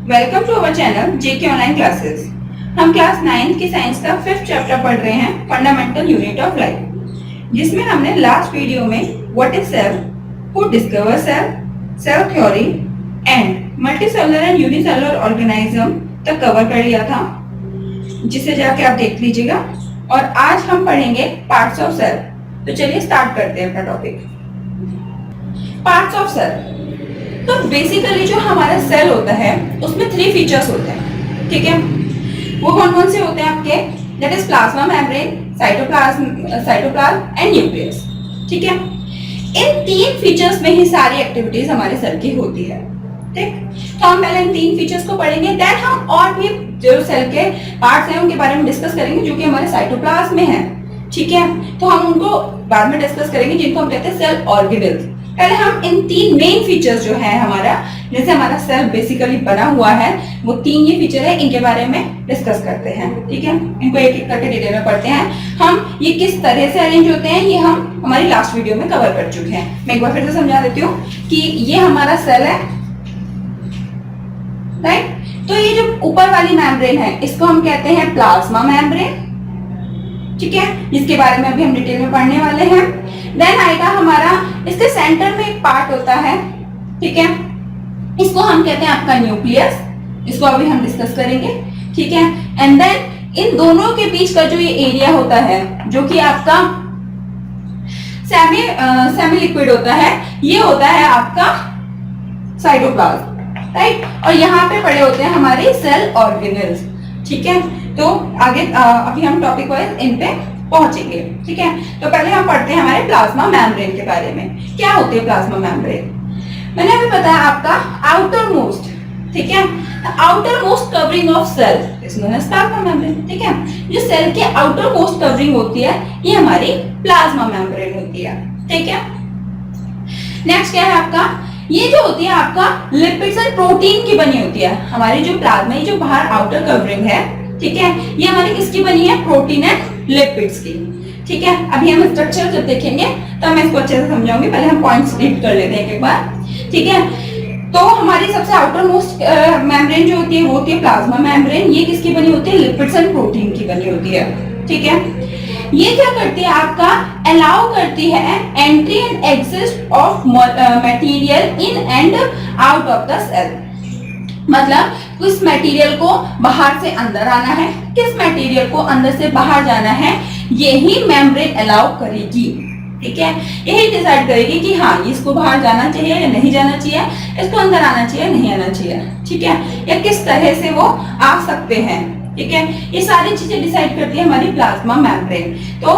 Welcome to our channel JK online classes. हम class 9th की science का 5th chapter पढ़ रहे हैं, फंडामेंटल यूनिट ऑफ लाइफ, जिसमें हमने लास्ट वीडियो में what is cell, who discover cell, cell theory and multicellular and unicellular organism तक कवर कर लिया था, जिसे जाके आप देख लीजिएगा। और आज हम पढ़ेंगे पार्ट्स ऑफ सेल। तो चलिए स्टार्ट करते हैं अपना टॉपिक। Parts of cell. तो बेसिकली जो हमारा सेल होता है उसमें 3 फीचर्स होते हैं, ठीक है। वो कौन कौन से होते हैं आपके? That is plasma membrane, cytoplasm and nucleus, ठीक है। इन 3 फीचर्स में ही सारी एक्टिविटीज हमारे सेल की होती है, ठीक। तो हम पहले इन 3 फीचर्स को पढ़ेंगे, देन हम और भी जो सेल के पार्ट्स हैं उनके बारे में डिस्कस करेंगे, जो कि हमारे साइटोप्लाज्म में है, ठीक है। तो हम उनको बाद में डिस्कस करेंगे, जिनको हम कहते हैं सेल ऑर्गेनेल्स। पहले हम इन 3 मेन फीचर्स जो है हमारा, जैसे हमारा सेल बेसिकली बना हुआ है, वो 3 ये फीचर है, इनके बारे में डिस्कस करते हैं, ठीक है। इनको एक एक करके डिटेल में पढ़ते हैं। हम ये किस तरह से अरेंज होते हैं ये हम हमारी लास्ट वीडियो में कवर कर चुके हैं। मैं एक बार फिर से समझा देती हूँ कि ये हमारा सेल है, राइट। तो ये जो ऊपर वाली मेम्ब्रेन है इसको हम कहते हैं प्लाज्मा मेम्ब्रेन, ठीक है, जिसके बारे में अभी हम डिटेल में पढ़ने वाले हैं। देन आएगा हमारा, इसके सेंटर में एक पार्ट होता है, ठीक है, इसको हम कहते हैं आपका न्यूक्लियस, इसको अभी हम डिस्कस करेंगे, ठीक है। एंड देन इन दोनों के बीच का जो ये एरिया होता है, जो कि आपका सेमी लिक्विड होता है, ये होता है आपका साइटोप्लाज्म, राइट। और यहाँ पे पड़े होते हैं हमारे सेल ऑर्गेनेल्स, ठीक है। तो आगे अभी हम टॉपिक वाइज इन पे पहुंचेंगे, ठीक है। तो पहले हम पढ़ते हैं हमारे प्लाज्मा मेम्ब्रेन के बारे में। क्या होते हैं प्लाज्मा मेम्ब्रेन? मैंने अभी बताया आपका आउटर मोस्ट, ठीक है, outermost covering of cell is known as plasma membrane, ठीक है। जो सेल के आउटर मोस्ट कवरिंग होती है ये हमारी प्लाज्मा मेम्ब्रेन होती है, ठीक है। नेक्स्ट क्या है आपका? ये जो होती है आपका लिपिड्स एंड प्रोटीन की बनी होती है। हमारी जो प्लाज्मा, ये जो बाहर आउटर कवरिंग है, ठीक है, ये हमारी किसकी बनी है? प्रोटीन एंड लिपिड्स की, ठीक है। अभी हम स्ट्रक्चर जब देखेंगे तो मैं इसको अच्छे से समझाऊंगी, पहले हम पॉइंट्स रीड कर लेते हैं एक बार, ठीक है। तो हमारी सबसे आउटर मोस्ट मेम्ब्रेन जो होती है वो होती है प्लाज्मा मेम्ब्रेन। ये किसकी बनी होती है? लिपिड्स एंड प्रोटीन की बनी होती है, ठीक है। ये क्या करती है आपका? अलाउ करती है entry and exit of material in and out of the cell. मतलब किस मटेरियल को बाहर से अंदर आना है, किस मटेरियल को अंदर से बाहर जाना है, यही मेम्ब्रेन अलाउ करेगी, ठीक है। यही डिसाइड करेगी कि हाँ इसको बाहर जाना चाहिए या नहीं जाना चाहिए, इसको अंदर आना चाहिए नहीं आना चाहिए, ठीक है, या किस तरह से वो आ सकते हैं, ठीक है। ये सारी चीजें डिसाइड करती है हमारी प्लाज्मा मेम्ब्रेन। तो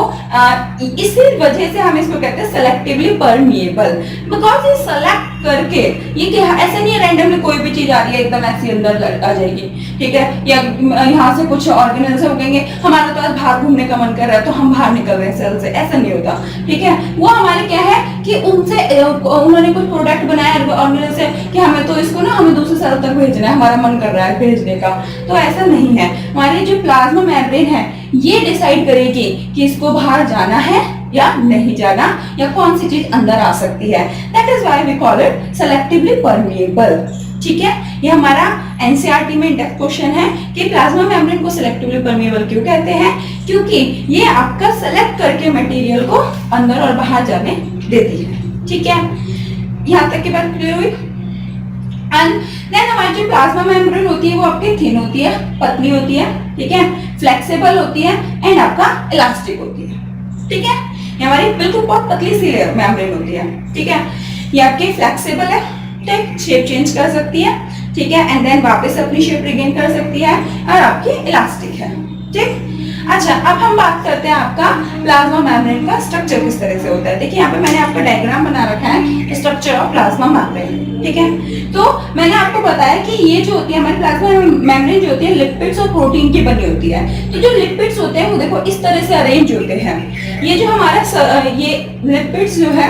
इसी वजह से हम इसको कहते हैं सेलेक्टिवली परमिएबल, बिकॉज ये सेलेक्ट करके, ये कि ऐसे नहीं है रैंडमली कोई भी चीज आ रही है एकदम ऐसी अंदर आ जाएगी, ठीक है, या यहाँ से कुछ ऑर्गेनल से उगेंगे, हमारा तो आज बाहर घूमने का मन कर रहा है तो हम बाहर निकल रहे हैं सेल से, ऐसा नहीं होता, ठीक है। वो हमारे क्या है कि उनसे उन्होंने कुछ प्रोडक्ट बनाया ऑर्गेनल से कि हमें तो इसको ना हमें दूसरे सेल तक भेजना है, हमारा मन कर रहा है भेजने का, तो ऐसा नहीं है। हमारी जो प्लाज्मा मेम्ब्रेन है ये डिसाइड करेगी कि इसको बाहर जाना है या नहीं जाना, या कौन सी चीज अंदर आ सकती है। That is why we call it selectively permeable, ठीक है। ये हमारा एनसीईआरटी में इंडेक्स क्वेश्चन है कि प्लाज्मा मेम्ब्रेन को सेलेक्टिवली परमिएबल क्यों कहते हैं? क्योंकि ये आपका सेलेक्ट करके मटेरियल को अंदर और बाहर जाने देती है, ठीक है। यहाँ तक की बात क्लियर हुई? एंड देन हमारी जो प्लाज्मा मेम्ब्रेन होती है वो आपकी थिन होती है, पतली होती है, ठीक है, फ्लेक्सिबल होती है एंड आपका इलास्टिक होती है, ठीक है। ये हमारी बिल्कुल बहुत पतली सी मेम्ब्रेन होती है, ठीक है। ये आपकी फ्लेक्सिबल है, ठीक, शेप चेंज कर सकती है, ठीक है, एंड देन वापस अपनी शेप रिगेन कर सकती है, और आपकी इलास्टिक है, ठीक। अच्छा, अब हम बात करते हैं आपका प्लाज्मा मेम्ब्रेन का स्ट्रक्चर किस तरह से होता है। देखिए यहाँ पे मैंने आपका डायग्राम बना रखा है स्ट्रक्चर ऑफ प्लाज्मा मेम्ब्रेन, ठीक है। तो मैंने आपको बताया कि ये जो होती है हमारी प्लाज्मा मेम्ब्रेन जो होती है लिपिड्स और प्रोटीन की बनी होती है। तो जो लिपिड्स होते हैं वो देखो इस तरह से अरेंज होते हैं। ये जो हमारा ये लिपिड्स जो है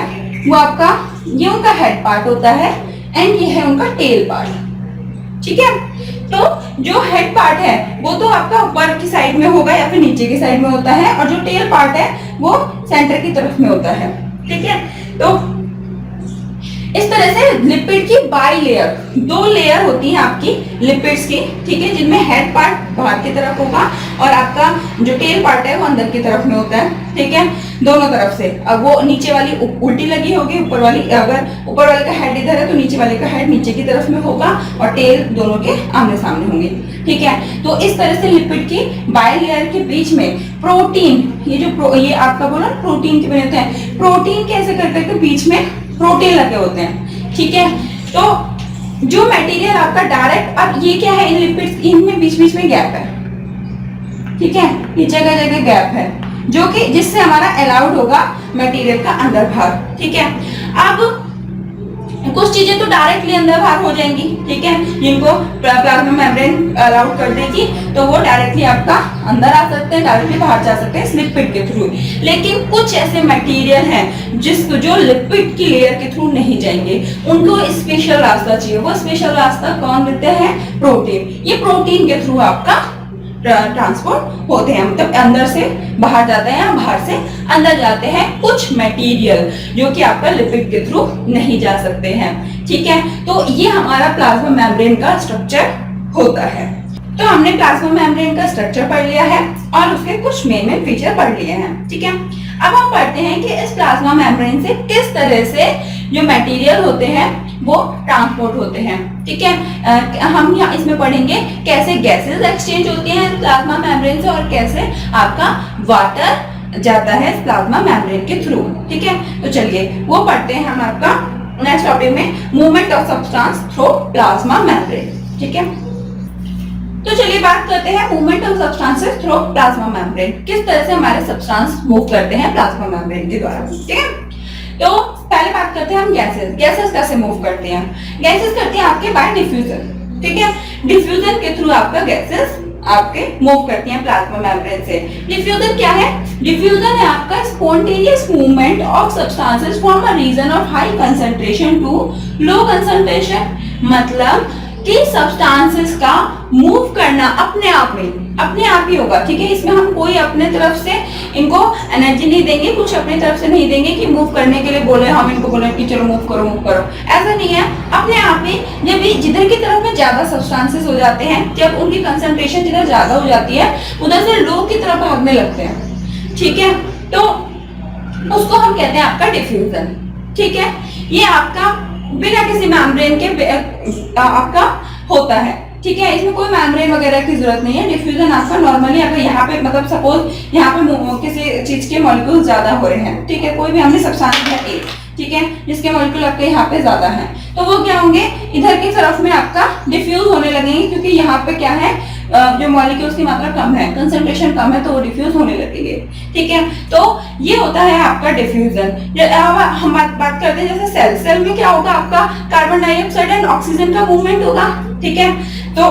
वो आपका, ये उनका हेड पार्ट होता है एंड ये है उनका टेल पार्ट, ठीक है। तो जो हेड पार्ट है वो तो आपका ऊपर की साइड में होगा या फिर नीचे की साइड में होता है, और जो टेल पार्ट है वो सेंटर की तरफ में होता है, ठीक है। तो इस तरह से लिपिड की बाई लेयर, 2 लेयर होती है आपकी लिपिड्स की, ठीक है, जिनमें हेड पार्ट बाहर की तरफ होगा और आपका जो टेल पार्ट है वो अंदर की तरफ में होता है, ठीक है, दोनों तरफ से। अब वो नीचे वाली उल्टी लगी होगी, ऊपर वाली, अगर ऊपर वाले का हेड इधर है तो नीचे वाले का हेड नीचे की तरफ में होगा और टेल दोनों के आमने सामने होंगे, ठीक है। तो इस तरह से लिपिड की बाई लेयर के बीच में प्रोटीन, ये आपका बोला प्रोटीन के बने होते हैं, प्रोटीन कैसे करके बीच में प्रोटीन लगे होते हैं, ठीक है। तो जो मटेरियल आपका डायरेक्ट, अब ये क्या है, इन लिपिड्स, इनमें बीच बीच में गैप है, ठीक है, ये जगह जगह गैप है, जो कि जिससे हमारा अलाउड होगा मटेरियल का अंदर बाहर, ठीक है। अब कुछ चीजें तो डायरेक्टली अंदर बाहर हो जाएंगी, ठीक है, जिनको प्लाज्मा मेम्ब्रेन अलाउड कर देगी, तो वो डायरेक्टली आपका अंदर आ सकते हैं, डायरेक्टली बाहर जा सकते हैं इस लिपिड के थ्रू। लेकिन कुछ ऐसे मटेरियल हैं जो लिपिड की लेयर के थ्रू नहीं जाएंगे, उनको स्पेशल रास्ता चाहिए। वो स्पेशल रास्ता कौन देते हैं? प्रोटीन। ये प्रोटीन के थ्रू आपका ट्रांसपोर्ट होते हैं, मतलब अंदर से बाहर जाते हैं या बाहर से अंदर जाते हैं कुछ मटेरियल जो कि आपका लिपिड के थ्रू नहीं जा सकते हैं, ठीक है। तो ये हमारा प्लाज्मा मेम्ब्रेन का स्ट्रक्चर होता है। तो हमने प्लाज्मा मेम्ब्रेन का स्ट्रक्चर पढ़ लिया है और उसके कुछ मेन फीचर पढ़ लिए हैं, ठीक है। अब हम पढ़ते हैं कि इस प्लाज्मा मेम्ब्रेन से किस तरह से जो मटेरियल होते हैं वो ट्रांसपोर्ट होते हैं, ठीक है। हम यहाँ इसमें पढ़ेंगे कैसे गैसेस एक्सचेंज होती हैं प्लाज्मा मेम्ब्रेन से और कैसे आपका वाटर जाता है प्लाज्मा मेम्ब्रेन के थ्रू, ठीक है। तो चलिए वो पढ़ते हैं हम आपका नेक्स्ट टॉपिक में, movement of substance through plasma membrane, ठीक है। तो चलिए बात करते हैं movement of substances through plasma membrane, किस तरह से हमारे सब्सटेंस मूव करते हैं प्लाज्मा मेम्ब्रेन के द्वारा, ठीक है। तो पहले बात करते हैं हम गैसेस कैसे मूव करते हैं। गैसेस करते हैं आपके बाय डिफ्यूजन, ठीक है। डिफ्यूजन के थ्रू आपका गैसेस आपके मूव करती हैं प्लाज्मा मेम्ब्रेन से। डिफ्यूजन क्या है? डिफ्यूजन है आपका spontaneous movement of substances from a region of high concentration to low concentration, मतलब कि सब्सटेंसेस का मूव करना अपने आप ही होगा, ठीक है। इसमें हम कोई अपने तरफ से इनको एनर्जी नहीं देंगे, कुछ अपनी तरफ से नहीं देंगे कि मूव करने के लिए बोले, हम इनको बोले कि चलो मूव करो, ऐसा नहीं है। अपने आप ही जब जिधर की तरफ में ज्यादा सब्सटेंसेस हो जाते हैं, जब उनकी कंसंट्रेशन जिधर ज्यादा हो जाती है उधर से लो की तरफ भागने लगते हैं, ठीक है। तो उसको हम कहते हैं आपका डिफ्यूजन, ठीक है। ये आपका बिना किसी मेम्ब्रेन के आपका होता है, ठीक है। इसमें कोई मेम्ब्रेन वगैरह की जरूरत नहीं है। डिफ्यूजन आपका नॉर्मली अगर यहाँ पे मतलब सपोज यहाँ पे किसी चीज के मॉलिक्यूल ज्यादा हो रहे हैं, ठीक है, कोई भी हमने सब्सटेंस है A, ठीक है, जिसके मॉलिक्यूल आपके यहाँ पे ज्यादा है, तो वो क्या होंगे, इधर की तरफ में आपका डिफ्यूज होने लगेंगे, क्योंकि यहाँ पे क्या है, जो मॉलिक्यूल्स की मात्रा कम है, कंसंट्रेशन कम है, तो वो डिफ्यूज होने लगेंगे, ठीक है। तो ये होता है आपका डिफ्यूजन। हम बात करते हैं जैसे सेल में क्या होगा, आपका कार्बन डाइऑक्साइड एंड ऑक्सीजन का मूवमेंट होगा, ठीक है। तो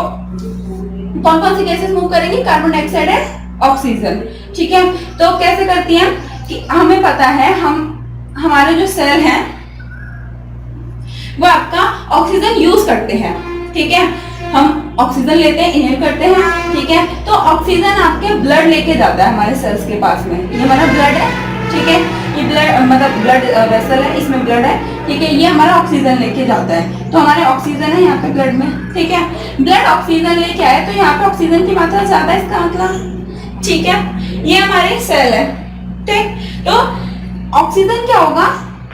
कौन कौन सी गैसेस मूव करेंगी? कार्बन डाइऑक्साइड एंड ऑक्सीजन, ठीक है। तो कैसे करती हैं कि हमें पता है, हमारे जो सेल हैं वो आपका ऑक्सीजन यूज करते हैं, ठीक है। हम ऑक्सीजन लेते हैं, इनहेल करते हैं, ठीक है। तो ऑक्सीजन आपके ब्लड लेके जाता है हमारे सेल्स के पास में, ये हमारा ब्लड है, ठीक है, ये ब्लड मतलब ब्लड वेसल है, इसमें ब्लड है, ठीक है, ये हमारा ऑक्सीजन लेके जाता है। तो हमारे ऑक्सीजन है यहाँ पे ब्लड में, ठीक है। ब्लड ऑक्सीजन लेके आए तो यहाँ पे ऑक्सीजन की मात्रा ज्यादा है, इसका मतलब, ठीक है। ये हमारे सेल है, ठीक। तो ऑक्सीजन क्या होगा,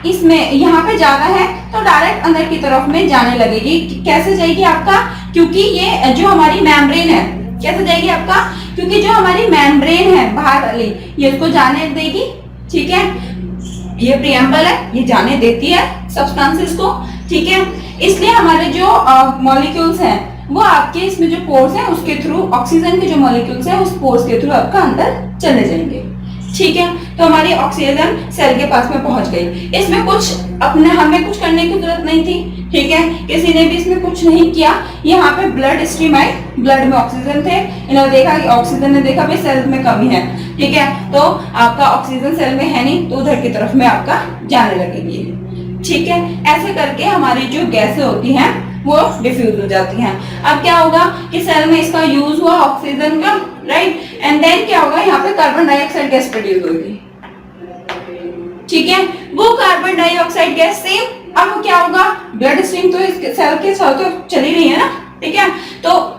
इसमें यहाँ पे ज्यादा है तो डायरेक्ट अंदर की तरफ में जाने लगेगी। कैसे जाएगी आपका, क्योंकि ये जो हमारी मेम्ब्रेन है, कैसे जाएगी आपका, क्योंकि जो हमारी मेम्ब्रेन है बाहर वाली, ये इसको जाने देगी, ठीक है। ये प्रियम्बल है, ये जाने देती है सब्सटेंसेस को, ठीक है। इसलिए हमारे जो मॉलिक्यूल्स हैं वो आपके इसमें जो पोर्स हैं उसके थ्रू, ऑक्सीजन के जो मॉलिक्यूल्स हैं उस पोर्स के थ्रू आपका अंदर चले जाएंगे, ठीक है। तो हमारी ऑक्सीजन सेल के पास में पहुंच गई। इसमें कुछ हमें कुछ करने की जरूरत नहीं थी, ठीक है, किसी ने भी इसमें कुछ नहीं किया। यहाँ पे ब्लड स्ट्रीम आई, ब्लड में ऑक्सीजन थे, इन्होंने देखा कि ऑक्सीजन ने देखा भाई सेल में कमी है, ठीक है, तो आपका ऑक्सीजन सेल में है नहीं, तो उधर की तरफ में आपका जाने लगेगी, ठीक है। ऐसे करके हमारी जो गैसें होती हैं वो डिफ्यूज हो जाती हैं। अब क्या होगा कि सेल में इसका यूज हुआ ऑक्सीजन का, राइट, एंड देन क्या होगा, यहाँ पे कार्बन डाइऑक्साइड गैस प्रोड्यूस होगी, ठीक है। वो कार्बन डाइऑक्साइड गैस सेम अब क्या होगा, ब्लड स्ट्रीम तो इस सेल के साथ तो चली रही है ना, ठीक है। तो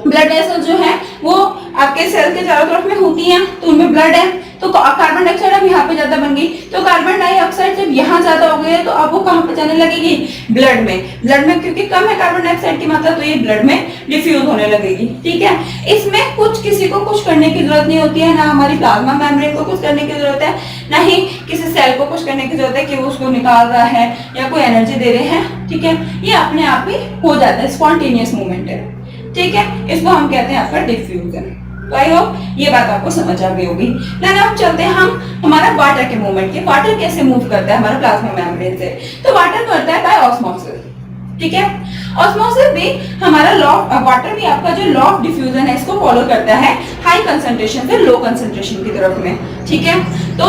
ब्लड वेसल जो है वो आपके सेल के चारों तरफ में होती हैं, तो उनमें ब्लड है, तो कार्बन डाइऑक्साइड अब यहाँ पे ज्यादा बन गई, तो कार्बन डाइऑक्साइड जब यहाँ ज्यादा हो गई है तो अब वो कहाँ पे जाने लगेगी, ब्लड में। ब्लड में क्योंकि कम है कार्बन डाइऑक्साइड की मात्रा, तो ये ब्लड में डिफ्यूज होने लगेगी, ठीक है। इसमें कुछ किसी को कुछ करने की जरूरत नहीं होती है, ना हमारी प्लाज्मा मेम्ब्रेन को कुछ करने की जरूरत है, ना ही किसी सेल को कुछ करने की जरूरत है कि वो उसको निकाल रहा है या कोई एनर्जी दे रहे हैं, ठीक है। ये अपने आप ही हो जाता है, स्पॉन्टेनियस मूवमेंट है, ठीक है। इसको हम कहते हैं आपका डिफ्यूजन। तो आई होप ये बात आपको समझ आ गई होगी। अब चलते हैं हम हमारा वाटर के मूवमेंट के, वाटर कैसे मूव करता है हमारा प्लाज्मा मेम्ब्रेन से। तो वाटर करता है बाय ऑस्मोसिस, ठीक है। ऑस्मोसिस भी हमारा लॉ, वाटर भी आपका जो लॉ ऑफ डिफ्यूजन है इसको फॉलो करता है, हाई कंसंट्रेशन से लो कंसंट्रेशन की तरफ में, ठीक है। तो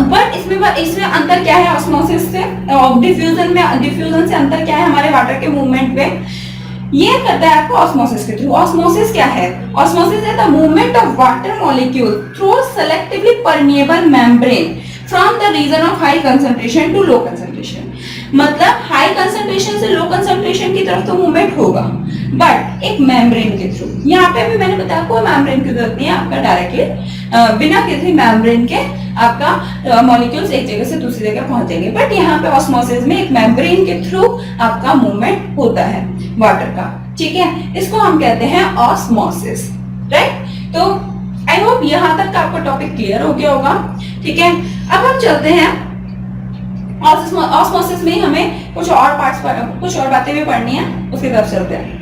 बट इसमें अंतर क्या है ऑस्मोसिस से, डिफ्यूजन से अंतर क्या है हमारे वाटर के मूवमेंट में, ये करता है आपको ऑस्मोसिस के थ्रू। ऑस्मोसिस क्या है, ऑस्मोसिस है the movement of water molecule through selectively permeable membrane from the region of high concentration to low concentration. मतलब हाई कंसंट्रेशन से लो कंसंट्रेशन की तरफ तो मूवमेंट होगा, बट एक मेम्ब्रेन के थ्रू। यहाँ पे भी मैंने बताया कोई मेम्ब्रेन की जरूरत नहीं है, आपका डायरेक्टली बिना किसी मेम्ब्रेन के आपका मॉलिक्यूल्स एक जगह से दूसरी जगह पहुंचेंगे, बट यहाँ पे ऑस्मोसिस में एक मेम्ब्रेन के थ्रू आपका मूवमेंट होता है वाटर का, ठीक है। इसको हम कहते हैं ऑस्मोसिस, राइट। तो आई होप यहाँ तक का आपका टॉपिक क्लियर हो गया होगा, ठीक है। अब हम चलते हैं ऑस्मोसिस में हमें कुछ और बातें भी पढ़नी है, उसकी तरफ चलते हैं।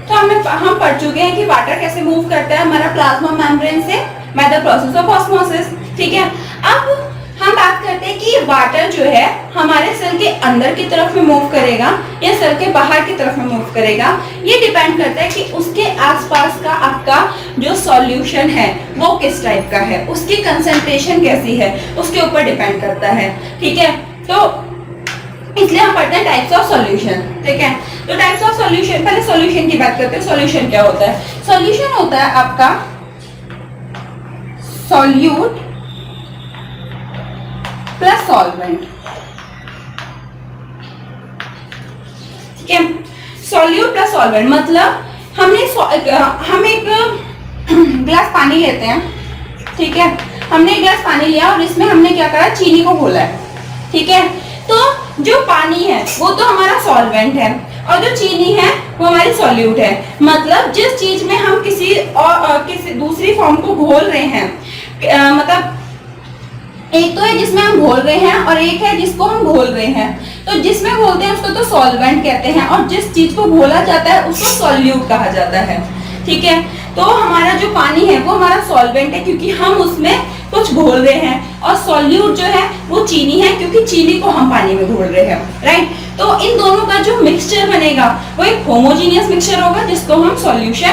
तो हम पढ़ चुके हैं कि वाटर कैसे मूव करता है हमारा प्लाज्मा मेम्ब्रेन से by the process of osmosis, ठीक है। अब हम बात करते हैं कि वाटर जो है हमारे सेल के अंदर की तरफ में मूव करेगा या सेल के बाहर की तरफ में मूव करेगा, ये डिपेंड करता है कि उसके आसपास का आपका जो सॉल्यूशन है वो किस टाइप का है, उसकी कंसंट्रेशन कैसी है, उसके ऊपर डिपेंड करता है, ठीक है। तो इसलिए हम पढ़ते हैं टाइप्स ऑफ सॉल्यूशन, ठीक है। तो टाइप्स ऑफ सॉल्यूशन, पहले सॉल्यूशन की बात करते हैं। सॉल्यूशन क्या होता है, सॉल्यूशन होता है आपका सॉल्यूट प्लस सॉल्वेंट, ठीक है। सॉल्यूट प्लस सॉल्वेंट मतलब हम एक ग्लास पानी लेते हैं, ठीक है। हमने एक ग्लास पानी लिया और इसमें हमने क्या करा, चीनी को घोला है, ठीक है। तो जो पानी है वो तो हमारा सॉल्वेंट है और जो चीनी है वो हमारी सॉल्यूट है। मतलब जिस चीज में हम किसी दूसरी फॉर्म को घोल रहे हैं, मतलब एक तो है जिसमें हम घोल रहे हैं और एक है जिसको हम घोल रहे हैं। तो जिसमें घोलते हैं उसको तो सॉल्वेंट कहते हैं और जिस चीज को घोला जाता है उसको सॉल्यूट कहा जाता है, ठीक है। तो हमारा जो पानी है वो हमारा सॉल्वेंट है क्योंकि हम उसमें कुछ घोल रहे हैं, और सॉल्यूट जो है वो चीनी है क्योंकि चीनी को हम पानी में घोल रहे हैं, राइट। तो इन दोनों का जो मिक्सचर बनेगा वो एक होमोजीनियस मिक्सचर होगा जिसको हम सॉल्यूशन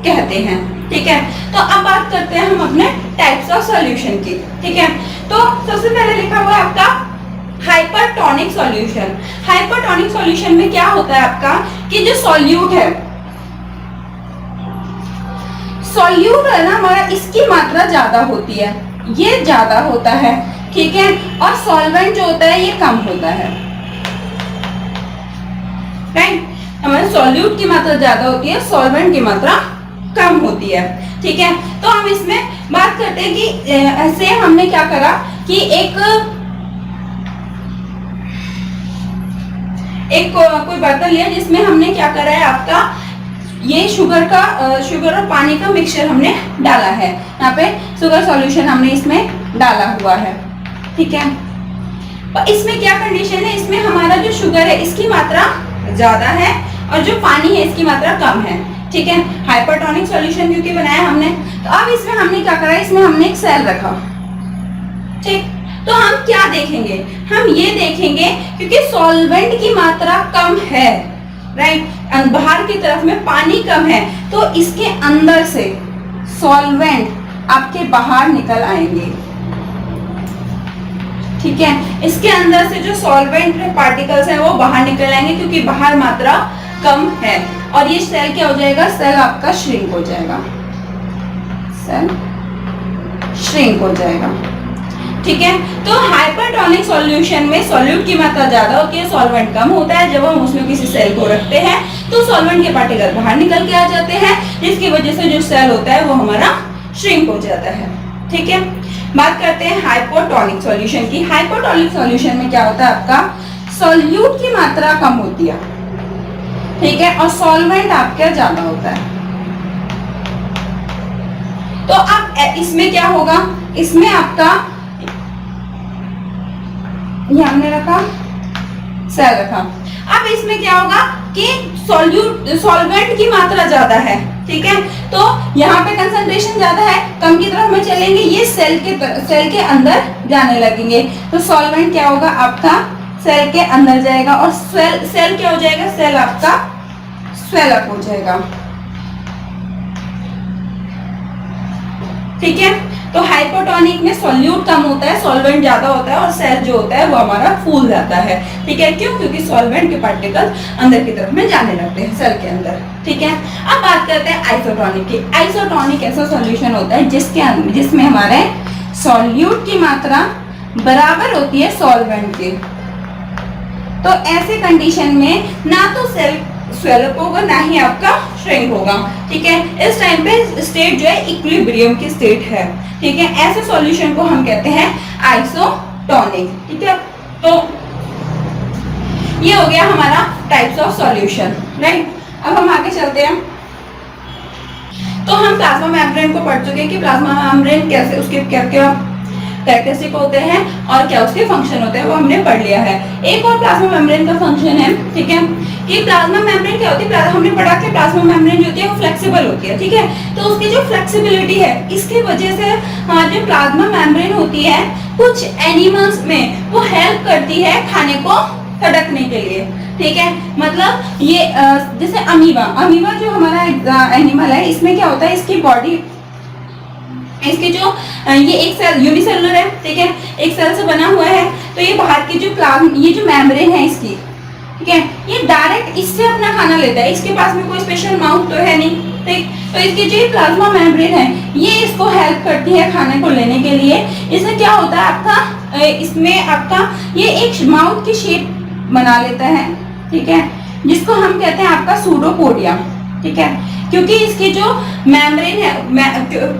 कहते हैं, ठीक है। तो अब बात करते हैं हम अपने टाइप्स ऑफ सॉल्यूशन की, ठीक है। तो सबसे पहले लिखा हुआ है आपका हाइपरटोनिक सॉल्यूशन। हाइपरटोनिक सॉल्यूशन में क्या होता है आपका कि जो सॉल्यूट है ना हमारा, इसकी मात्रा ज्यादा होती है, ये ज्यादा होता है, ठीक है। और सॉल्वेंट जो होता है ये कम होता है, राइट। हमारे सॉल्यूट की मात्रा ज्यादा होती है, सॉल्वेंट की मात्रा कम होती है, ठीक है। तो हम इसमें बात करते हैं कि ऐसे हमने क्या करा कि एक कोई बर्तन लिया जिसमें हमने क्या करा है आपका ये शुगर और पानी का मिक्सचर हमने डाला है। यहाँ पे शुगर सॉल्यूशन हमने इसमें डाला हुआ है, ठीक है। और इसमें क्या कंडीशन है, इसमें हमारा जो शुगर है इसकी मात्रा ज्यादा है और जो पानी है इसकी मात्रा कम है, ठीक है। हाइपरटोनिक सॉल्यूशन क्योंकि बनाया हमने, तो अब इसमें हमने क्या करा, इसमें हमने एक सेल रखा, ठीक। तो हम क्या देखेंगे, हम ये देखेंगे क्योंकि सॉल्वेंट की मात्रा कम है, राइट, बाहर की तरफ में पानी कम है, तो इसके अंदर से सॉल्वेंट आपके बाहर निकल आएंगे, ठीक है। इसके अंदर से जो सॉल्वेंट पार्टिकल्स हैं वो बाहर निकल आएंगे क्योंकि बाहर मात्रा कम है, और ये सेल क्या हो जाएगा, सेल आपका श्रिंक हो जाएगा, सेल श्रिंक हो जाएगा। ठीक है। तो हाइपरटोनिक सॉल्यूशन में सॉल्यूट की मात्रा ज्यादा होती है, सॉल्वेंट कम होता है। जब हम उसमें किसी सेल को रखते हैं तो सॉल्वेंट के पार्टिकल बाहर निकल के आ जाते हैं, जिसकी वजह से जो सेल होता है वो हमारा श्रिंक हो जाता है। ठीक है, बात करते हैं हाइपोटोनिक सॉल्यूशन की। हाइपोटोनिक सॉल्यूशन में क्या होता है, आपका सॉल्यूट की मात्रा कम होती है, ठीक है, और सॉल्वेंट आपका ज्यादा होता है। तो अब इसमें क्या होगा, इसमें आपका ये हमने रखा, सेल रखा। अब इसमें क्या होगा कि सॉल्वेंट की मात्रा ज्यादा है, ठीक है, तो यहाँ पे कंसंट्रेशन ज्यादा है, कम की तरफ में चलेंगे, ये सेल के अंदर जाने लगेंगे। तो सॉल्वेंट क्या होगा, आपका सेल के अंदर जाएगा और सेल क्या हो जाएगा, सेल आपका स्वेल अप हो जाएगा। ठीक है, तो हाइपोटोनिक में सॉल्यूट कम होता है, सॉल्वेंट ज्यादा होता है और सेल जो होता है वो हमारा फूल जाता है। ठीक है, क्यों, क्योंकि सॉल्वेंट के पार्टिकल अंदर की तरफ में जाने लगते हैं सेल के अंदर। ठीक है, अब बात करते हैं आइसोटोनिक की। आइसोटोनिक ऐसा सॉल्यूशन होता है जिसमें हमारे सॉल्यूट की मात्रा बराबर होती है सॉल्वेंट के। तो ऐसे कंडीशन में ना तो सेल स्वेलअप होगा ना ही आपका श्रिंक होगा। ठीक है, इस टाइम पे स्टेट जो है इक्विलिब्रियम की स्टेट है। ठीक है, ऐसे सॉल्यूशन को हम कहते हैं आइसोटोनिक। ठीक है, तो ये हो गया हमारा टाइप्स ऑफ सॉल्यूशन, राइट। अब हम आगे चलते हैं। तो हम प्लाज्मा मेम्ब्रेन को पढ़ चुके हैं कि प्लाज्मा मेम्ब्रेन कैसे, उसके क्या क्या कैरेक्टरिस्टिक होते हैं और क्या उसके फंक्शन होते हैं, वो हमने पढ़ लिया है। एक और प्लाज्मा मेम्ब्रेन का फंक्शन है, ठीक है, कि प्लाज्मा मेम्ब्रेन क्या होती है, हमने पढ़ा कि प्लाज्मा मेम्ब्रेन जो होती है वो फ्लेक्सिबल होती है। ठीक है, तो उसकी जो फ्लेक्सिबिलिटी है, इसकी वजह से जो प्लाज्मा मेम्ब्रेन होती है कुछ एनिमल्स में वो हेल्प करती है खाने को फटकने के लिए। ठीक है, मतलब ये जैसे अमीबा जो हमारा एनिमल है, इसमें क्या होता है, इसकी बॉडी, इसके जो ये एक सेल यूनिसेलुलर है, ठीक है, एक सेल से बना हुआ है। तो ये बाहर की जो ये जो मेम्ब्रेन है इसकी, ठीक है, ये डायरेक्ट इससे अपना खाना लेता है, इसके पास में कोई स्पेशल माउथ तो है नहीं। ठीक, तो इसकी जो प्लाज्मा मेम्ब्रेन है ये इसको हेल्प करती है खाने को लेने के लिए। इसमें क्या होता है आपका, इसमें आपका ये एक माउथ की शेप बना लेता है, ठीक है, जिसको हम कहते हैं आपका सूडोपोडिया। ठीक है, क्योंकि इसकी जो मेम्ब्रेन है,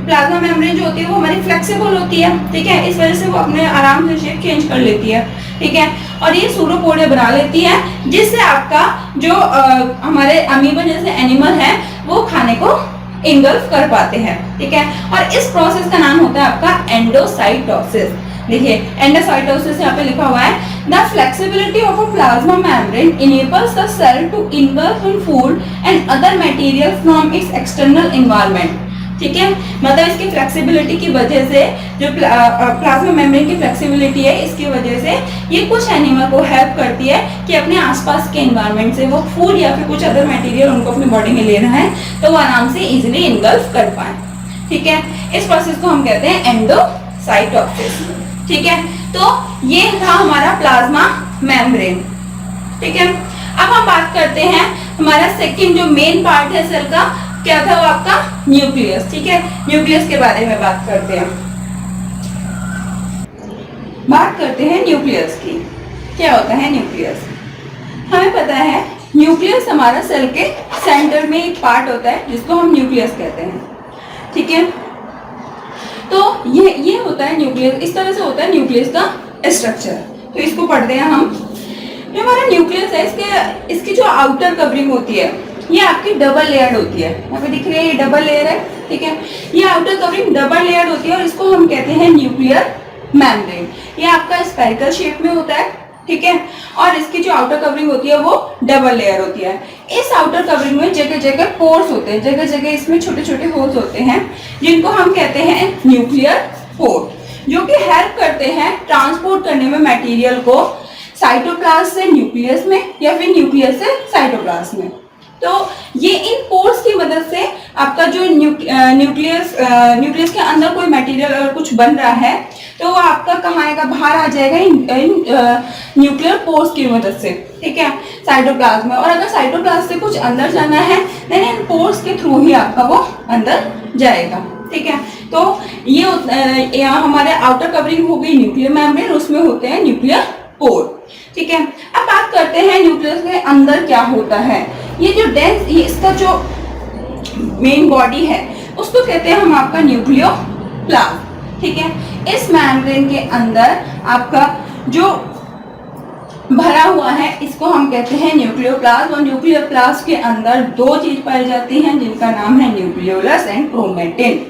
प्लाज्मा मेम्ब्रेन जो होती है वो हमारी फ्लेक्सिबल होती है। ठीक है, इस वजह से वो अपने आराम से शेप चेंज कर लेती है। ठीक है, और ये सूडोपोडिया बना लेती है, जिससे आपका जो हमारे अमीबा जैसे एनिमल है वो खाने को इंगल्फ कर पाते हैं। ठीक है, और इस प्रोसेस का नाम होता है आपका एंडोसाइटोसिस। देखिए एंडोसाइटोसिस यहाँ पे लिखा हुआ है, the flexibility of a plasma membrane enables the cell to engulf in food and other material from its external environment. ठीक है, मतलब इसकी फ्लेक्सिबिलिटी की वजह से, जो प्लाज्मा मेम्ब्रेन की फ्लेक्सिबिलिटी है, इसकी वजह से ये कुछ एनिमल को हेल्प करती है कि अपने आसपास के एनवायरनमेंट से वो फूड या फिर कुछ अदर मटेरियल उनको अपनी बॉडी में लेना है तो वो आराम से इजिली इनगल्फ कर पाए। ठीक है, इस प्रोसेस को हम कहते हैं एंडोसाइटोसिस। ठीक है, तो ये था हमारा प्लाज्मा मेम्ब्रेन। ठीक है, अब हम बात करते हैं हमारा सेकंड जो मेन पार्ट है सेल का, क्या था वो आपका न्यूक्लियस। ठीक है, न्यूक्लियस के बारे में बात करते हैं। बात करते हैं न्यूक्लियस की। क्या होता है न्यूक्लियस, हमें पता है न्यूक्लियस हमारा सेल के सेंटर में एक पार्ट होता है जिसको हम न्यूक्लियस कहते हैं। ठीक है, तो ये होता है न्यूक्लियस, इस तरह से होता है न्यूक्लियस का स्ट्रक्चर। तो इसको पढ़ते हैं हम। जो हमारा न्यूक्लियस है, इसकी जो आउटर कवरिंग होती है ये आपकी डबल लेयर्ड होती है। यहाँ पे दिख रही है ये डबल लेयर है। ठीक है, ये आउटर कवरिंग डबल लेयर्ड होती है और इसको हम कहते हैं न्यूक्लियर मेम्ब्रेन। ये आपका स्फेरिकल शेप में होता है। ठीक है, और इसकी जो आउटर कवरिंग होती है वो डबल लेयर होती है। इस आउटर कवरिंग में जगह जगह पोर्स होते हैं, जगह जगह इसमें छोटे छोटे होल्स होते हैं जिनको हम कहते हैं न्यूक्लियर पोर, जो कि हेल्प करते हैं ट्रांसपोर्ट करने में मटेरियल को साइटोप्लाज्म से न्यूक्लियस में या फिर न्यूक्लियस से साइटोप्लाज्म में। तो ये इन पोर्स की मदद से आपका जो न्यूक्लियस के अंदर कोई मटेरियल अगर कुछ बन रहा है तो वो आपका कहाँ आएगा, बाहर आ जाएगा इन न्यूक्लियर पोर्स की मदद से। ठीक है, साइटोप्लाज्म में। और अगर साइटोप्लाज्म से कुछ अंदर जाना है देन इन पोर्स के थ्रू ही आपका वो अंदर जाएगा। ठीक है। तो ये हमारे आउटर कवरिंग हो गई न्यूक्लियर मेम्ब्रेन, उसमें होते हैं न्यूक्लियर पोर। ठीक है, अब बात करते हैं न्यूक्लियस के अंदर क्या होता है। ये जो डेंस, ये इसका जो मेन बॉडी है उसको कहते हैं हम आपका न्यूक्लियोप्लाज्म। ठीक है, इस मेम्ब्रेन के अंदर आपका जो भरा हुआ है इसको हम कहते हैं न्यूक्लियोप्लाज्म। और न्यूक्लियोप्लाज्म के अंदर दो चीज पाई जाती हैं जिनका नाम है न्यूक्लियोलस एंड क्रोमेटिन।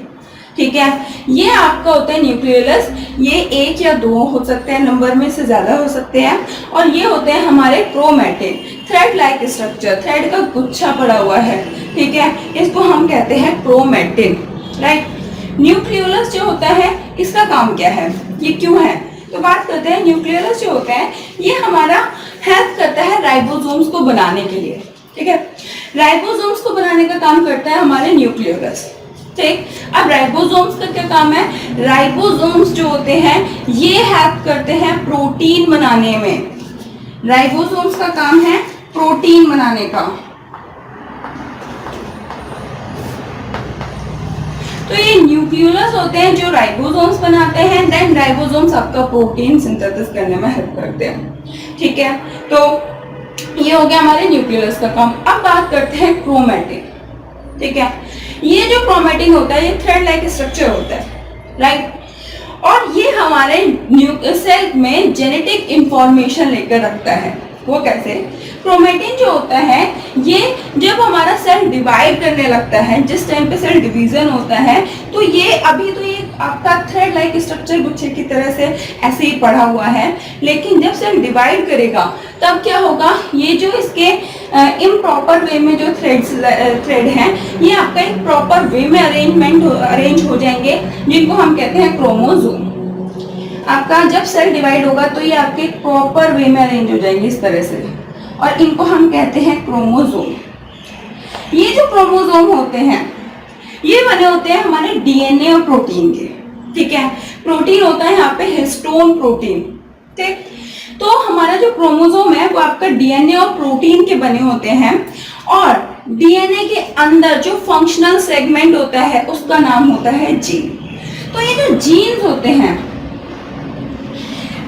ठीक है, ये आपका होता है न्यूक्लियोलस, ये एक या दो हो सकते हैं, नंबर में से ज्यादा हो सकते हैं। और ये होते हैं हमारे chromatin, thread like structure, thread का गुच्छा पड़ा हुआ है। ठीक है, इसको हम कहते हैं क्रोमेटिन, राइट। न्यूक्लियोलस जो होता है इसका काम क्या है, ये क्यों है, तो बात करते हैं। न्यूक्लियोलस जो होता है ये हमारा हेल्प करता है राइबोसोम्स को बनाने के लिए। ठीक है, राइबोसोम्स को बनाने का काम करता है हमारे न्यूक्लियोलस। ठीक, अब राइबोसोम्स का क्या काम है, राइबोसोम्स जो होते हैं ये हेल्प करते हैं प्रोटीन बनाने में। राइबोसोम्स का काम है प्रोटीन बनाने का। तो ये न्यूक्लियोलस होते हैं जो राइबोसोम्स बनाते हैं, देन राइबोसोम्स आपका प्रोटीन सिंथेसिस करने में हेल्प करते हैं। ठीक है, तो ये हो गया हमारे न्यूक्लियोलस का काम। अब बात करते हैं क्रोमेटिन। ठीक है, ये जो क्रोमेटिन होता है ये थ्रेड लाइक स्ट्रक्चर होता है, राइट। और ये हमारे सेल में जेनेटिक इंफॉर्मेशन लेकर रखता है। वो कैसे, क्रोमेटिन जो होता है ये जब हमारा सेल डिवाइड करने लगता है, जिस टाइम पे सेल डिवीजन होता है, तो ये अभी तो ये आपका थ्रेड लाइक स्ट्रक्चर गुच्छे की तरह से ऐसे ही पड़ा हुआ है, लेकिन जब सेल डिवाइड करेगा तब क्या होगा, ये जो इसके इम्प्रॉपर वे में जो थ्रेड हैं ये आपका एक प्रॉपर वे में अरेंज हो जाएंगे, जिनको हम कहते हैं क्रोमोसोम। आपका जब सेल डिवाइड होगा तो ये आपके प्रॉपर वे में अरेंज हो जाएंगे इस तरह से, और इनको हम कहते हैं क्रोमोसोम। ये जो क्रोमोसोम होते हैं ये बने होते हैं हमारे डीएनए और प्रोटीन के। ठीक है, प्रोटीन होता है यहाँ पे हिस्टोन प्रोटीन। ठीक, तो हमारा जो क्रोमोसोम है वो आपका डीएनए और प्रोटीन के बने होते हैं, और डीएनए के अंदर जो फंक्शनल सेगमेंट होता है उसका नाम होता है जीन। तो ये जो जीन्स होते हैं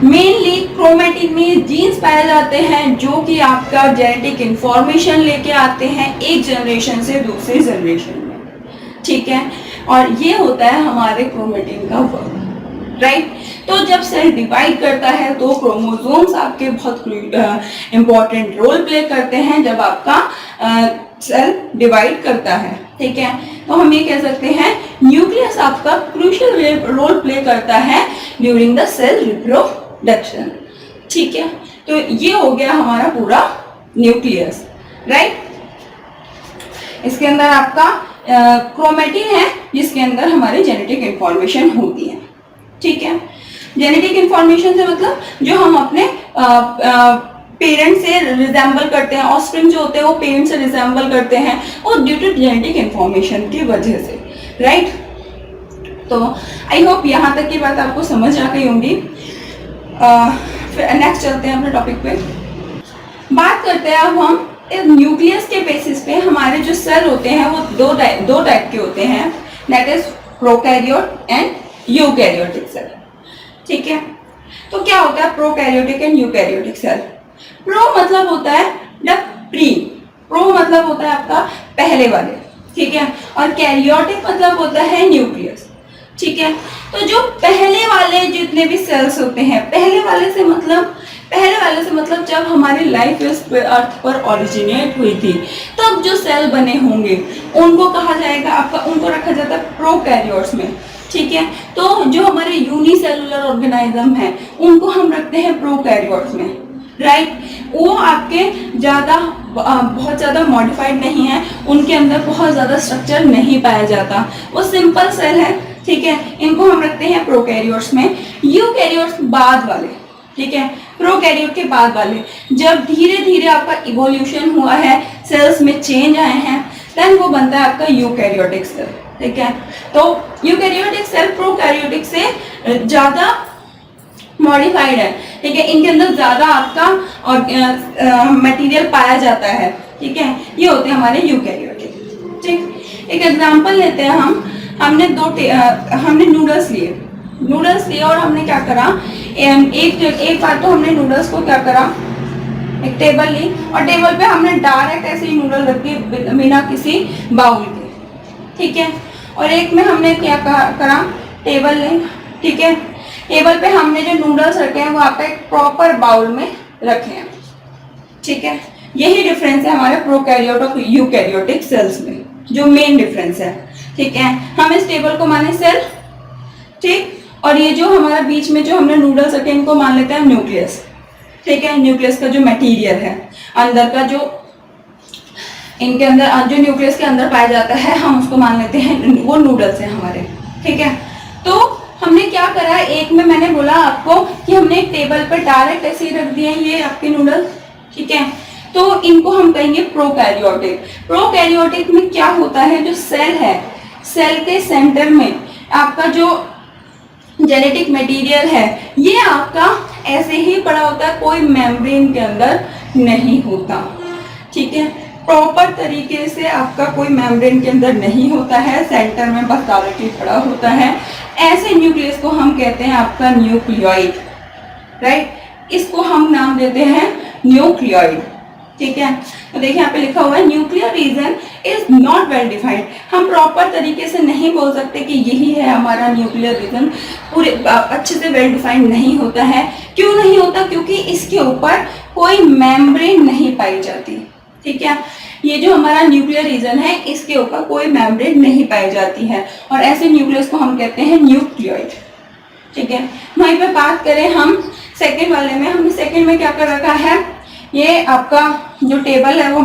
मेनली क्रोमेटिन में जीन्स पाए जाते हैं जो कि आपका जेनेटिक इंफॉर्मेशन लेके आते हैं एक जनरेशन से दूसरी जनरेशन में। ठीक है, और ये होता है हमारे क्रोमेटिन का वर्क, राइट। तो जब सेल डिवाइड करता है तो क्रोमोसोम्स आपके बहुत इंपॉर्टेंट रोल प्ले करते हैं जब आपका सेल डिवाइड करता है। ठीक है, तो हम ये कह सकते हैं न्यूक्लियस आपका क्रूशियल रोल प्ले करता है ड्यूरिंग द सेल रिप्रोडक्शन। ठीक है, तो ये हो गया हमारा पूरा न्यूक्लियस, राइट। इसके अंदर आपका क्रोमेटिन है जिसके अंदर हमारी जेनेटिक इंफॉर्मेशन होती है। ठीक है, जेनेटिक इंफॉर्मेशन से मतलब जो हम अपने पेरेंट से रिजेंबल करते हैं, ऑफस्प्रिंग जो होते हैं वो पेरेंट से रिजेंबल करते हैं, और ड्यू टू जेनेटिक इंफॉर्मेशन की वजह से, राइट। तो आई होप यहाँ तक की बात आपको समझ आ गई होंगी। फिर नेक्स्ट चलते हैं अपने टॉपिक पे। बात करते हैं अब हम न्यूक्लियस के बेसिस पे हमारे जो सेल होते हैं वो दो टाइप के होते हैं, that is prokaryote and eukaryotic cell. ठीक है, तो क्या होता है prokaryotic and eukaryotic cell. Pro मतलब होता है द प्री, प्रो मतलब होता है आपका पहले वाले। ठीक है, और कैरियोटिक मतलब होता है न्यूक्लियस। ठीक है, तो जो पहले वाले जितने भी सेल्स होते हैं, पहले वाले से मतलब जब हमारी लाइफ इस अर्थ पर ओरिजिनेट हुई थी तब जो सेल बने होंगे उनको कहा जाएगा आपका, उनको रखा जाता है प्रोकैरियोट्स में। ठीक है, तो जो हमारे यूनिसेलुलर ऑर्गेनिज्म है उनको हम रखते हैं प्रोकैरियोट्स में, राइट। वो आपके बहुत ज़्यादा मॉडिफाइड नहीं है, उनके अंदर बहुत ज़्यादा स्ट्रक्चर नहीं पाया जाता, वो सिंपल सेल है। ठीक है, इनको हम रखते हैं प्रोकैरियोट्स में। यूकैरियोट्स बाद वाले, ठीक है, प्रोकैरियोट के बाद वाले, जब धीरे धीरे आपका इवोल्यूशन हुआ है, सेल्स में चेंज आए हैं, देन वो बनता है आपका यूकैरियोटिक सेल। ठीक है, तो यूकैरियोटिक सेल प्रोकैरियोटिक से ज़्यादा मॉडिफाइड है। ठीक है, इनके अंदर ज़्यादा आपका मटेरियल पाया जाता है। ठीक है, ये होते हैं हमारे यूकैरियोटिक। ठीक, एक एग्जांपल लेते हैं हम, हमने नूडल्स लिए और हमने क्या करा, एक बार तो हमने नूडल्स को क्या करा, एक टेबल ली और टेबल पे हमने डायरेक्ट ऐसे ही नूडल रख दिए बिना किसी बाउल के, ठीक है। और एक में हमने क्या करा, टेबल ली, ठीक है। टेबल पे हमने जो नूडल्स रखे हैं वो आपका एक प्रॉपर बाउल में रखे हैं, ठीक है। यही डिफरेंस है हमारे प्रोकैरियोट और यूकैरियोटिक सेल्स में, जो मेन डिफरेंस है, ठीक है। हम इस टेबल को माने सेल, ठीक, और ये जो हमारा बीच में जो हमने नूडल्स रखे इनको मान लेते हैं न्यूक्लियस, ठीक है। न्यूक्लियस का जो मटेरियल है अंदर का, जो इनके अंदर जो न्यूक्लियस के अंदर पाया जाता है, हम उसको मान लेते हैं वो नूडल्स है हमारे, ठीक है। तो हमने क्या करा, एक में मैंने बोला आपको कि हमने एक टेबल पर डायरेक्ट ऐसे ही रख दिए हैं ये आपके नूडल्स, ठीक है। तो इनको हम कहेंगे प्रोकैरियोटिक। प्रोकैरियोटिक में क्या होता है, जो सेल है, सेल के सेंटर में आपका जो जेनेटिक मटेरियल है ये आपका ऐसे ही पड़ा होता है, कोई मेम्ब्रेन के अंदर नहीं होता, ठीक है। प्रॉपर तरीके से आपका कोई मेम्ब्रेन के अंदर नहीं होता है, सेंटर में बस डायरेक्टली पड़ा होता है। ऐसे न्यूक्लियस को हम कहते हैं आपका न्यूक्लियोइड, राइट। इसको हम नाम देते हैं न्यूक्लियोइड, ठीक है। तो देखिए यहाँ पे लिखा हुआ है nuclear region is not well defined. हम प्रॉपर तरीके से नहीं बोल सकते कि यही है हमारा न्यूक्लियर रीजन, पूरे अच्छे से वेल डिफाइंड नहीं होता है। क्यों नहीं होता, क्योंकि इसके ऊपर कोई मेम्ब्रेन नहीं पाई जाती, ठीक है। ये जो हमारा न्यूक्लियर रीजन है इसके ऊपर कोई मेम्ब्रेन नहीं पाई जाती है और ऐसे न्यूक्लियस को हम कहते हैं न्यूक्लियोइड, ठीक है। वहीं पे बात करें हम सेकेंड वाले में, हमने सेकेंड में क्या कर रखा है, ये आपका जो टेबल है वो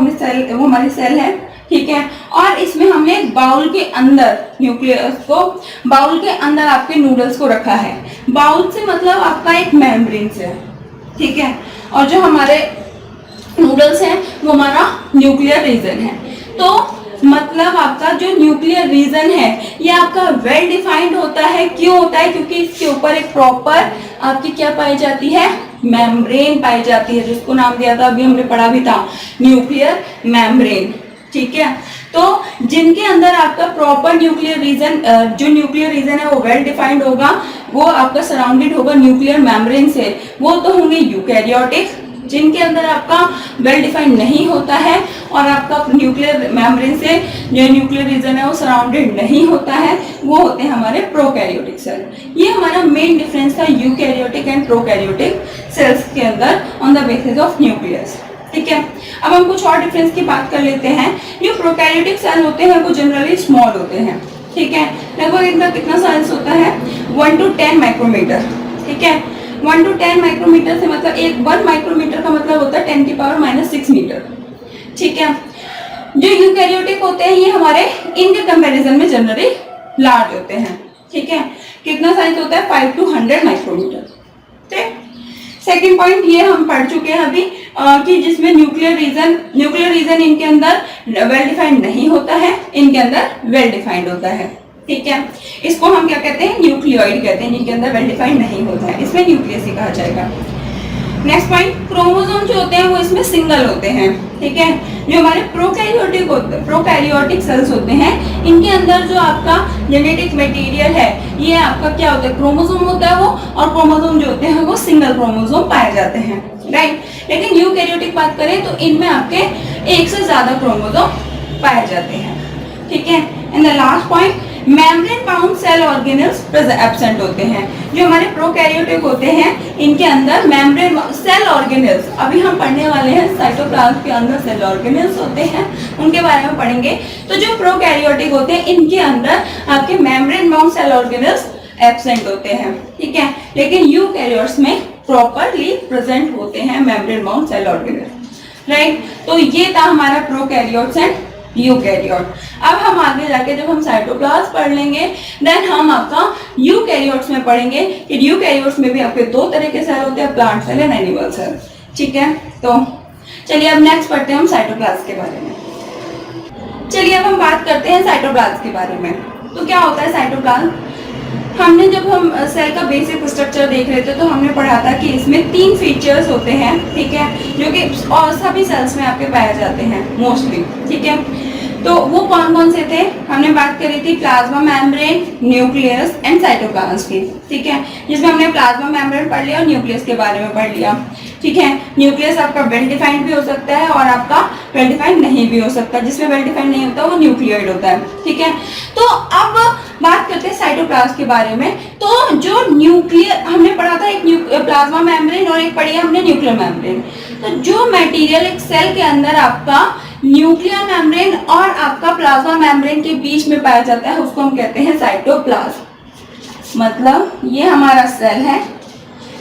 हमारी सेल है, ठीक है। और इसमें हमने एक बाउल के अंदर न्यूक्लियस को, बाउल के अंदर आपके नूडल्स को रखा है। बाउल से मतलब आपका एक मेम्ब्रेन से, ठीक है। और जो हमारे नूडल्स हैं वो हमारा न्यूक्लियर रीजन है। तो मतलब आपका जो न्यूक्लियर रीजन है ये आपका वेल डिफाइंड होता है। क्यों होता है, क्योंकि इसके ऊपर एक प्रॉपर आपकी क्या पाई जाती है, मेम्ब्रेन पाई जाती है, जिसको नाम दिया था, अभी हमने पढ़ा भी था, न्यूक्लियर मेम्ब्रेन, ठीक है। तो जिनके अंदर आपका प्रॉपर न्यूक्लियर रीजन, जो न्यूक्लियर रीजन है वो वेल डिफाइंड होगा, वो आपका सराउंडेड होगा न्यूक्लियर मेम्ब्रेन से, वो तो होंगे यूकैरियोटिक। जिनके अंदर आपका वेल डिफाइंड नहीं होता है और आपका न्यूक्लियर मेम्ब्रेन से जो न्यूक्लियर रीजन है वो सराउंडेड नहीं होता है, वो होते हैं हमारे प्रोकैरियोटिक सेल। ये हमारा मेन डिफरेंस था यूकैरियोटिक एंड प्रोकैरियोटिक सेल्स के अंदर on the basis of nucleus, ठीक है। अब हम कुछ और डिफरेंस की बात कर लेते हैं। जो प्रोकैरियोटिक सेल होते हैं वो जनरली स्मॉल होते हैं, ठीक है। लगभग इनका कितना साइज होता है, 1 to 10 माइक्रोमीटर, ठीक है। 1 to 10 माइक्रोमीटर से मतलब 1 माइक्रोमीटर का मतलब होता है 10⁻⁻⁶ मीटर, ठीक है। जो यूकैरियोटिक होते हैं ये हमारे इनके कंपैरिजन में जनरली लार्ज होते हैं, ठीक है। कितना साइज होता है, 5 to 100 माइक्रोमीटर, ठीक। सेकेंड पॉइंट ये हम पढ़ चुके हैं अभी कि जिसमें न्यूक्लियर रीजन इनके अंदर वेल डिफाइंड नहीं होता है, इनके अंदर वेल डिफाइंड होता है, ठीक है। इसको हम क्या कहते हैं, न्यूक्लियोइड कहते हैं। इनके अंदर वेल डिफाइंड नहीं होता है, इसमें न्यूक्लियस ही कहा जाएगा। नेक्स्ट पॉइंट, क्रोमोसोम जो होते हैं वो इसमें सिंगल होते हैं, ठीक है। जो हमारे प्रोकैरियोटिक सेल्स होते हैं इनके अंदर जो आपका जेनेटिक मटेरियल है ये आपका क्या होता है, क्रोमोसोम होता है वो, और क्रोमोसोम जो होते हैं वो सिंगल क्रोमोसोम पाए जाते हैं, राइट। लेकिन यूकैरियोटिक बात करें तो इनमें आपके एक से ज्यादा क्रोमोसोम पाए जाते हैं, ठीक है। And the last point, membrane bound cell organelles absent होते हैं। जो हमारे प्रोकैरियोटिक होते हैं इनके अंदर मेम्ब्रेन सेल ऑर्गेनेल्स, अभी हम पढ़ने वाले हैं साइटोप्लाज्म के अंदर सेल ऑर्गेनेल्स होते हैं, उनके बारे में पढ़ेंगे। तो जो प्रोकैरियोटिक होते हैं इनके अंदर आपके membrane bound cell organelles absent होते हैं, ठीक है। लेकिन यूकैरियोट्स में प्रॉपरली प्रेजेंट होते हैं membrane bound cell organelles, right. तो ये था हमारा प्रोकैरियोट्स एंड यूकैरियोट। अब हम आगे जाके जब हम साइटोप्लाज्म पढ़ लेंगे देन हम आपका यूकैरियोट्स में पढ़ेंगे कि यूकैरियोट्स में भी आपके दो तरह के सेल होते हैं, plant cell and animal cell, ठीक है। तो चलिए अब नेक्स्ट पढ़ते हैं हम साइटोप्लाज्म के बारे में। चलिए अब हम बात करते हैं साइटोप्लाज्म के बारे में। तो क्या होता है साइटोप्लाज्म, हमने जब हम सेल का बेसिक स्ट्रक्चर देख रहे थे तो हमने पढ़ा था कि इसमें 3 फीचर्स होते हैं, ठीक है, जो कि और सभी सेल्स में आपके पाए जाते हैं मोस्टली, ठीक है। तो वो कौन कौन से थे? हमने बात करी थी plasma membrane, nucleus and cytoplasm की, ठीक है, जिसमें हमने प्लाज्मा मेम्ब्रेन पढ़ लिया और न्यूक्लियस के बारे में पढ़ लिया, ठीक है। न्यूक्लियस आपका वेल डिफाइंड भी हो सकता है और आपका वेल डिफाइंड नहीं भी हो सकता, जिसमें वेल डिफाइंड नहीं होता वो न्यूक्लियोइड होता है, ठीक है। तो अब बात करते हैं साइटोप्लाज्म के बारे में। तो जो न्यूक्लियर हमने पढ़ा था, एक प्लाज्मा मेम्ब्रेन और एक पढ़ी हमने न्यूक्लियर मेम्ब्रेन। तो जो मटेरियल एक सेल के अंदर आपका न्यूक्लियर मेम्ब्रेन और आपका प्लाज्मा मेम्ब्रेन के बीच में पाया जाता है उसको हम कहते हैं साइटोप्लाज्म। मतलब ये हमारा सेल है,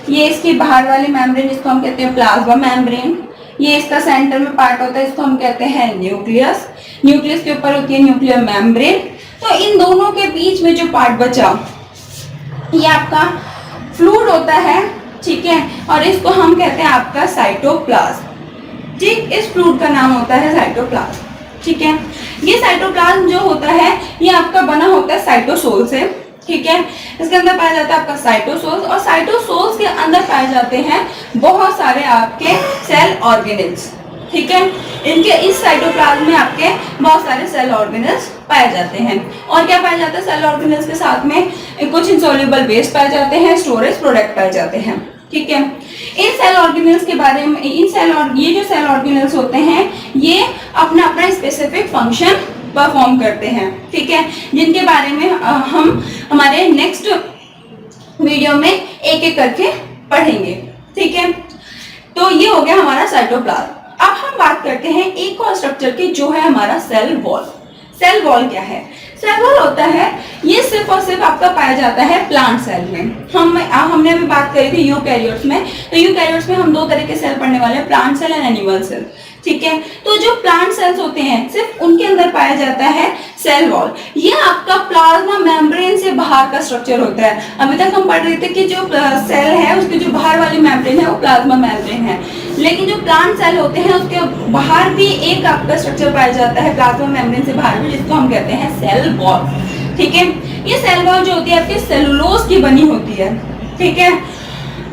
ये इसकी बाहर वाली मेम्ब्रेन इसको हम कहते हैं प्लाज्मा मेम्ब्रेन, ये इसका सेंटर में पार्ट होता है इसको हम कहते हैं न्यूक्लियस, न्यूक्लियस के ऊपर होती है न्यूक्लियर मेम्ब्रेन। तो इन दोनों के बीच में जो पार्ट बचा ये आपका फ्लूइड होता है, ठीक है, और इसको हम कहते हैं आपका साइटोप्लाज्म, ठीक। इस फ्लूइड का नाम होता है साइटोप्लाज्म, ठीक है। ये साइटोप्लाज्म जो होता है ये आपका बना होता है साइटोसोल से, ठीक है। इसके अंदर पाया जाता है आपका साइटोसोल्स और साइटोसोल्स के अंदर पाए जाते हैं बहुत सारे आपके सेल ऑर्गेनेल्स, ठीक है। इनके इस साइटोप्लाज्म में आपके बहुत सारे सेल ऑर्गेनेल्स पाए जाते हैं। और क्या पाया जाता है सेल ऑर्गेनेल्स के साथ में? कुछ इनसॉल्युबल वेस्ट पाए जाते हैं, स्टोरेज प्रोडक्ट पाए जाते हैं, ठीक है। इन सेल ऑर्गेनेल्स के बारे में ये जो सेल ऑर्गेनेल्स होते हैं ये अपना अपना स्पेसिफिक फंक्शन परफॉर्म करते हैं, ठीक है, जिनके बारे में हम हमारे नेक्स्ट वीडियो में एक एक करके पढ़ेंगे, ठीक है। तो ये हो गया हमारा साइटोप्लाज्म। अब हम बात करते हैं एक और स्ट्रक्चर की जो है हमारा सेल वॉल। सेल वॉल क्या है? सेल वॉल होता है ये सिर्फ और सिर्फ आपका पाया जाता है प्लांट सेल में। हमने अभी बात करी थी यूकैरियोट्स में, तो यूकैरियोट्स में हम दो तरह के सेल पढ़ने वाले हैं, plant cell and animal cell, ठीक है। तो जो प्लांट सेल्स होते हैं सिर्फ उनके अंदर पाया जाता है सेल वॉल। ये आपका प्लाज्मा मेम्ब्रेन से बाहर का स्ट्रक्चर होता है। अभी तक हम पढ़ रहे थे कि जो सेल है उसकी जो बाहर वाली मेम्ब्रेन है वो प्लाज्मा मेम्ब्रेन है, लेकिन जो प्लांट सेल होते हैं उसके बाहर भी एक आपका स्ट्रक्चर पाया जाता है प्लाज्मा मेम्ब्रेन से बाहर भी, जिसको हम कहते हैं सेल वॉल, ठीक है। ये सेल वॉल जो होती है आपकी सेलुलोज की बनी होती है, ठीक है।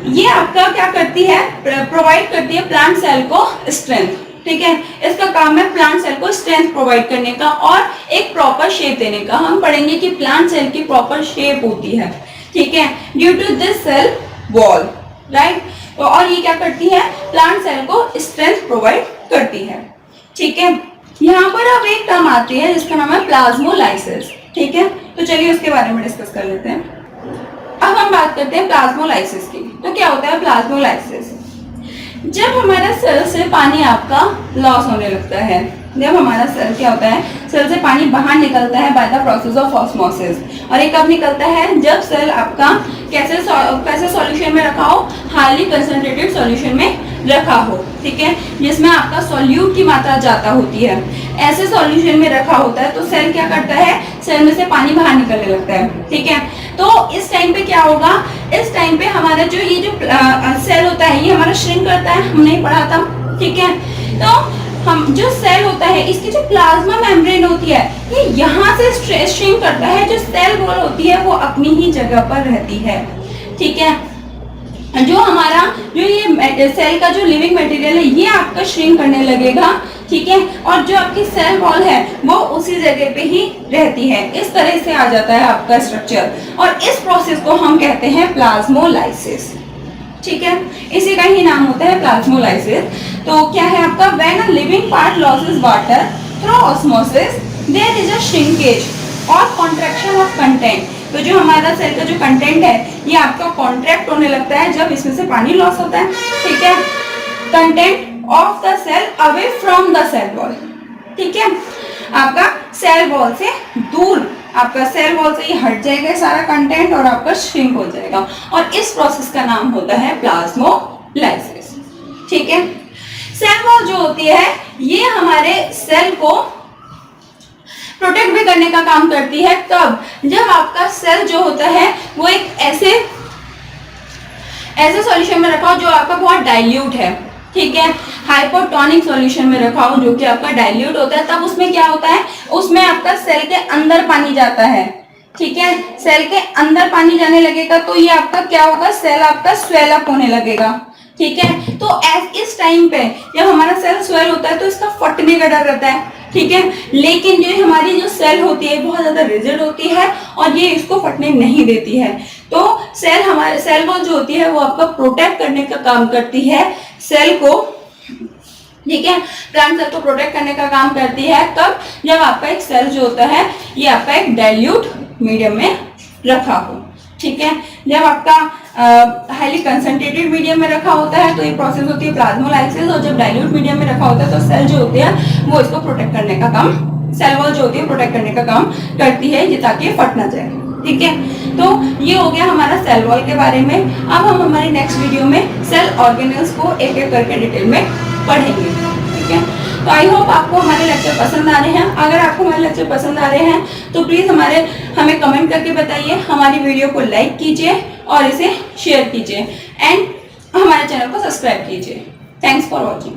ये आपका क्या करती है? प्रोवाइड करती है प्लांट सेल को स्ट्रेंथ, ठीक है। इसका काम है प्लांट सेल को स्ट्रेंथ प्रोवाइड करने का और एक प्रॉपर शेप देने का। हम पढ़ेंगे कि प्लांट सेल की प्रॉपर शेप होती है, ठीक है, due to this cell wall, right. तो और ये क्या करती है? प्लांट सेल को स्ट्रेंथ प्रोवाइड करती है, ठीक है। यहाँ पर अब एक टर्म आती है जिसका नाम है प्लाज्मोलाइसिस, ठीक है। तो चलिए उसके बारे में डिस्कस कर लेते हैं। अब हम बात करते हैं प्लाज्मोलाइसिस की। तो क्या होता है प्लाज्मोलाइसिस? जब हमारा सेल से पानी आपका लॉस होने लगता है, जब हमारा सेल क्या होता है, सेल से पानी बाहर निकलता है by the process of osmosis. और ये कब निकलता है? जब सेल आपका कैसे सॉल्यूशन में रखा हो? हाईली कंसंट्रेटेड सॉल्यूशन में रखा हो, ठीक है, जिसमें आपका सॉल्यूट की मात्रा ज्यादा होती है। ऐसे सॉल्यूशन में रखा होता है तो सेल क्या करता है? सेल में से पानी बाहर निकलने लगता है, ठीक है। तो इस टाइम पे क्या होगा? इस टाइम पे हमारा जो ये जो सेल होता है ये हमारा श्रिंक करता है, हमने पढ़ा था, ठीक है। तो हम जो सेल होता है इसकी जो प्लाज्मा मेम्ब्रेन होती है ये यहाँ से श्रिंक करता है, जो सेल वॉल होती है वो अपनी ही जगह पर रहती है, ठीक है। जो हमारा जो ये सेल का जो लिविंग मटेरियल है ये आपका श्रिंक करने लगेगा, ठीक है, और जो आपकी सेल वॉल है वो उसी जगह पे ही रहती है। इस तरह से आ जाता है आपका स्ट्रक्चर और इस प्रोसेस को हम कहते हैं प्लाज्मोलाइसिस, ठीक है। इसी का ही नाम होता है प्लाज्मोलाइसिस। तो क्या है आपका? When a living part loses water through osmosis there is a shrinkage और कॉन्ट्रैक्शन ऑफ कंटेंट। तो जो हमारा सेल का जो कंटेंट है ये आपका कॉन्ट्रैक्ट होने लगता है जब इसमें से पानी लॉस होता है, ठीक है। Content of the cell away from the cell wall, ठीक है। आपका सेल वॉल से दूर, आपका सेल वॉल से ये हट जाएगा सारा कंटेंट और आपका श्रिंक हो जाएगा और इस प्रोसेस का नाम होता है प्लाज्मोलाइसिस, ठीक है। सेल वॉल जो होती है ये हमारे सेल को प्रोटेक्ट भी करने का काम करती है। कब? जब आपका सेल जो होता है वो एक ऐसे सॉल्यूशन में रखा हो जो आपका बहुत डाइल्यूट है, ठीक है, हाइपोटोनिक सॉल्यूशन में रखा हो जो कि आपका डाइल्यूट होता है। तब उसमें क्या होता है? उसमें आपका सेल के अंदर पानी जाता है, ठीक है। सेल के अंदर पानी जाने लगेगा तो ये आपका क्या होगा? सेल आपका स्वेल अप होने लगेगा, ठीक है। तो इस टाइम पे जब हमारा सेल स्वेल होता है तो इसका फटने का डर रहता है, ठीक है। लेकिन जो हमारी जो सेल होती है बहुत ज्यादा रिजिड होती है और ये इसको फटने नहीं देती है। तो हमारे सेल वॉल जो होती है वो आपका प्रोटेक्ट करने का काम करती है सेल को, ठीक है। प्लांट सेल को प्रोटेक्ट करने का काम करती है कब, जब आपका एक सेल जो होता है ये आपका एक डाइल्यूट मीडियम में रखा हो, ठीक है। जब आपका हाईली कंसंट्रेटेड मीडियम में रखा होता है तो ये प्रोसेस होती है प्लाज्मोलाइसिस, और जब डाइल्यूट मीडियम में रखा होता है तो सेल जो होती है वो इसको प्रोटेक्ट करने का काम, सेल वॉल जो होती है प्रोटेक्ट करने का काम करती है ये, ताकि ये फट ना जाए, ठीक है। तो ये हो गया हमारा सेल वॉल के बारे में। अब हम हमारी नेक्स्ट वीडियो में सेल ऑर्गेनेल्स को एक एक करके डिटेल में पढ़ेंगे, ठीक है। तो आई होप आपको हमारे लेक्चर पसंद आ रहे हैं। अगर आपको हमारे लेक्चर पसंद आ रहे हैं तो प्लीज हमें कमेंट करके बताइए, हमारी वीडियो को लाइक कीजिए और इसे शेयर कीजिए एंड हमारे चैनल को सब्सक्राइब कीजिए। Thanks for watching.